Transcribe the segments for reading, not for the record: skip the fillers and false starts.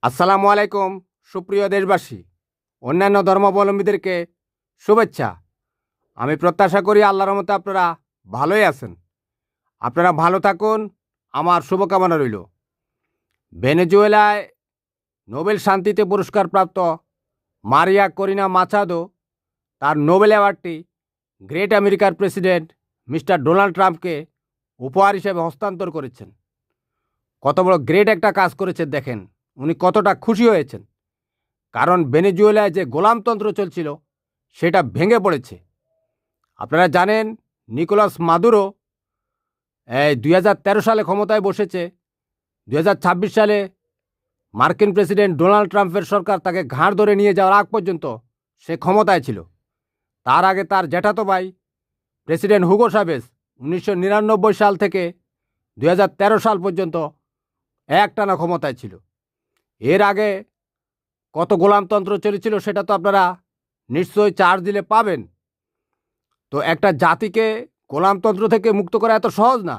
আসসালামু আলাইকুম সুপ্রিয় দেশবাসী, অন্যান্য ধর্মাবলম্বীদেরকে শুভেচ্ছা। আমি প্রত্যাশা করি আল্লাহর রহমতে আপনারা ভালোই আছেন। আপনারা ভালো থাকুন, আমার শুভকামনা রইল। ভেনেজুয়েলায় নোবেল শান্তিতে পুরস্কারপ্রাপ্ত মারিয়া করিনা মাচাদো তার নোবেল অ্যাওয়ার্ডটি গ্রেট আমেরিকার প্রেসিডেন্ট মিস্টার ডোনাল্ড ট্রাম্পকে উপহার হিসেবে হস্তান্তর করেছেন। কত বড় গ্রেট একটা কাজ করেছেন দেখেন, উনি কতটা খুশি হয়েছেন। কারণ ভেনেজুয়েলায় যে গোলামতন্ত্র চলছিল সেটা ভেঙে পড়েছে। আপনারা জানেন নিকোলাস মাদুরো 2013 সালে ক্ষমতায় বসেছে। 2026 সালে মার্কিন প্রেসিডেন্ট ডোনাল্ড ট্রাম্পের সরকার তাকে ঘাড় ধরে নিয়ে যাওয়ার আগ পর্যন্ত সে ক্ষমতায় ছিল। তার আগে তার জ্যাঠাতো ভাই প্রেসিডেন্ট হুগো চাভেজ 1999 সাল থেকে 2013 সাল পর্যন্ত একটানা ক্ষমতায় ছিল। এর আগে কত গোলামতন্ত্র চলেছিল সেটা তো আপনারা নিশ্চয়ই চার্জ দিলে পাবেন। তো একটা জাতিকে গোলামতন্ত্র থেকে মুক্ত করা এত সহজ না।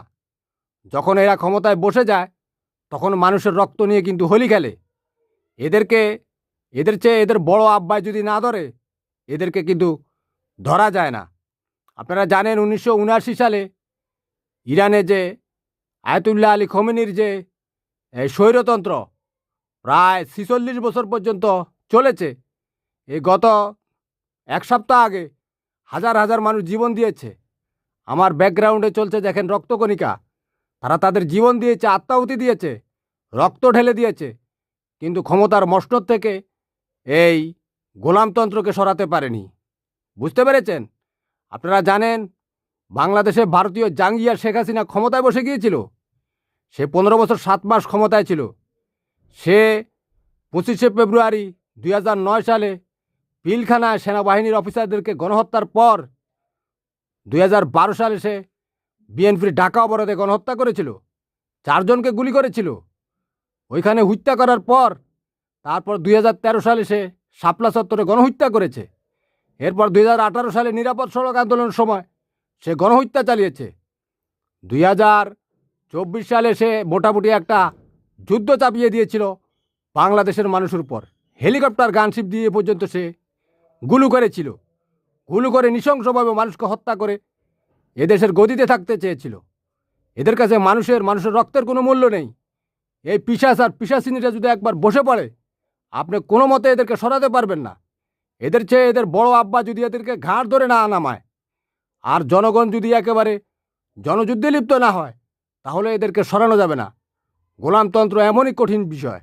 যখন এরা ক্ষমতায় বসে যায় তখন মানুষের রক্ত নিয়ে কিন্তু হোলি খেলে। এদের চেয়ে এদের বড় আব্বাই যদি না ধরে এদেরকে কিন্তু ধরা যায় না। আপনারা জানেন 1979 সালে ইরানে যে আয়াতুল্লাহ আলী খোমেনির যে স্বৈরতন্ত্র প্রায় 46 বছর পর্যন্ত চলেছে। এই গত এক সপ্তাহ আগে হাজার হাজার মানুষ জীবন দিয়েছে। আমার ব্যাকগ্রাউন্ডে চলছে দেখেন রক্তকণিকা। তারা তাদের জীবন দিয়েছে, আত্মাহুতি দিয়েছে, রক্ত ঢেলে দিয়েছে, কিন্তু ক্ষমতার মসনদ থেকে এই গোলামতন্ত্রকে সরাতে পারেনি। বুঝতে পেরেছেন? আপনারা জানেন বাংলাদেশে ভারতীয় জাঙ্গিয়া শেখ হাসিনা ক্ষমতায় বসে গিয়েছিল। সে 15 বছর 7 মাস ক্ষমতায় ছিল। সে 25শে ফেব্রুয়ারি 2009 সালে পিলখানায় সেনাবাহিনীর অফিসারদেরকে গণহত্যার পর 2012 সালে সে বিএনপির ঢাকা অবরোধে গণহত্যা করেছিল। 4 জনকে গুলি করেছিল। ওইখানে হত্যা করার পর তারপর 2013 সালে সে শাপলা চত্বরে গণহত্যা করেছে। এরপর 2018 সালে নিরাপদ সড়ক আন্দোলনের সময় সে গণহত্যা চালিয়েছে। 2024 সালে সে মোটামুটি একটা যুদ্ধ চাপিয়ে দিয়েছিল বাংলাদেশের মানুষের উপর। হেলিকপ্টার গানশিপ দিয়ে পর্যন্ত সে গুলি করেছিল। গুলি করে নৃশংসভাবে মানুষকে হত্যা করে এদেশের গদিতে থাকতে চেয়েছিল। এদের কাছে মানুষের রক্তের কোনো মূল্য নেই। এই পিশাচ আর পিশাচিনীরা যদি একবার বসে পড়ে আপনি কোনো মতে এদেরকে সরাতে পারবেন না। এদের চেয়ে এদের বড় আব্বা যদি এদেরকে ঘাড় ধরে না নামায় আর জনগণ যদি একেবারে জনযুদ্ধে লিপ্ত না হয় তাহলে এদেরকে সরানো যাবে না। গোলামতন্ত্র এমনই কঠিন বিষয়।